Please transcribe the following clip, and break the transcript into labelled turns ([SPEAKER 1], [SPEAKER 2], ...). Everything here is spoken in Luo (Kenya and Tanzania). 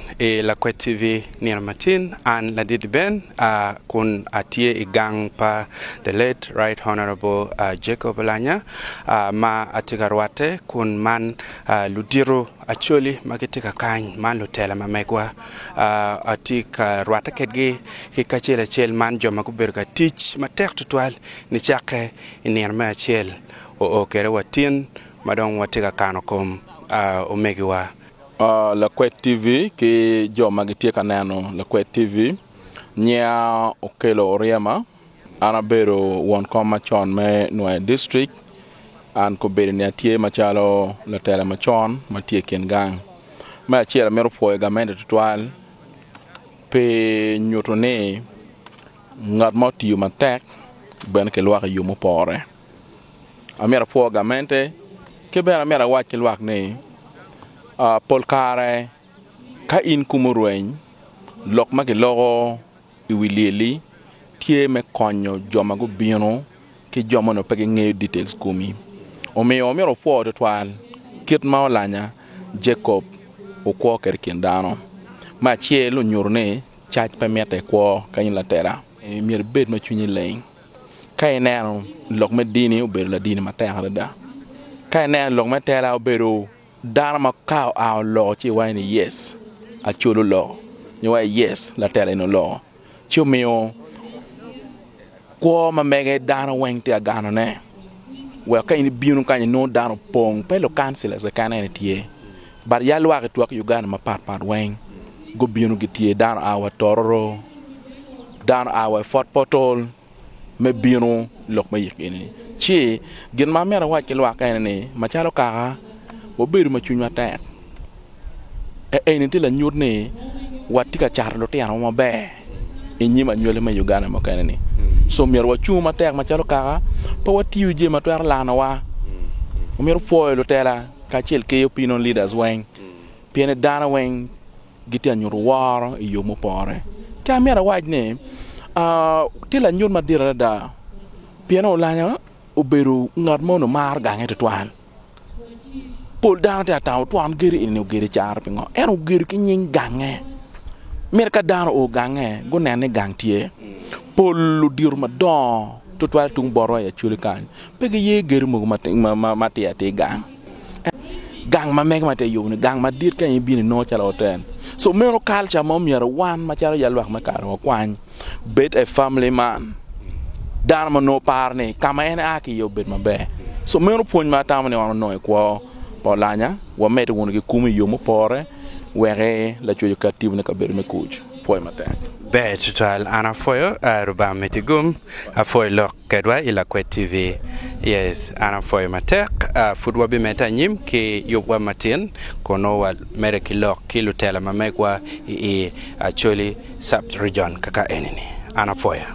[SPEAKER 1] e la Kwet TV Nir Martin and la did Ben kun atie igang pa the late Right Honorable Jacob Oulanyah ma atigarwate kun man ludiro actually magitika kany man lutela mamegwa atika rwata kedgi hikachela chel man joma kuberga teach matek tutwal ni chake Nir ma chel o kere watin madong watika kanokom omegiwa
[SPEAKER 2] La Kwet TV ki jo magitie kaneno La Kwet TV nya okelo oriema anabero won koma chon me no district an ko beri ne tie machalo la tela machon matie ken gang ma chiera mero foi gamende tutwal pe nyotone ngat moti matek ben ke lwa yu mo pore amera fo gamente ke ben amera wa ke lwa ne polkare ka in kumurwen lok ma ke logo iwilieli tie me konyo joma go bino ki joma no pege nge details kumi o mero fo to twal kit ma Oulanyah Jacob o ko ker kendano ma chielo nyorne chach pemete ko kan la tera mir bed ma chunyi leng kay neno lok me dini o ber la dini ma tera da kay neno lok me tera o bero dara ma kaw aw lo chi wayne yes a chulo lo ni way yes la tera no lo chumio ko ma mege dara wengte agano ne we ka ni biunu kan no dara pong pelo cancel as kan en tie bar ya lwa ke tuak Uganda ma pat weng go biunu gitie dara awa tororo dara awa fort potol me biunu lok ma yikini chi gen ma mera wa ke lwa kan ne ma chalo ka o beru ma chunya tek e ni tila nyut ne watika charlo te ano ma be enyima nyole ma Uganda ma kan ne so mer wa chuma tek ma chalo ka pa watiu je ma twer lana wa o mer foilo tela ka chel ke opinion leaders weng piene dana weng gitia nyuru war yo mo pore ka mera wajne tila nyut ma dira da piene Oulanyah o beru ngat mo no mar gange twal pol dana ta taw twan geri ni geri char pingo ero geri ki nyin gange mer ka dana o gange go nene gangtie pol lu dir ma don to twal tung boro ya chuli kan pege ye geri mo ma te gang gang ma meg ma te yo ni gang ma dit kan bi ni no chala hotel so mero culture mo mier wan ma charo yalwa ma karo kwan bet a family man dana mo no parne kama ene aki yo bet ma be so mero pon ma tamane wan no ko Oulanyah wa mete won ke kumi yo mo pore were la choyo katib ne ka ber me coach foi matin
[SPEAKER 1] be total ana foyo ruba metigum a foy lok kedwa ila Kwet TV yes ana foy matek futwa bi meta nyim ke yobwa matin kono wa mere ki lok kilo tela mamekwa actually sub region kaka enini ana foya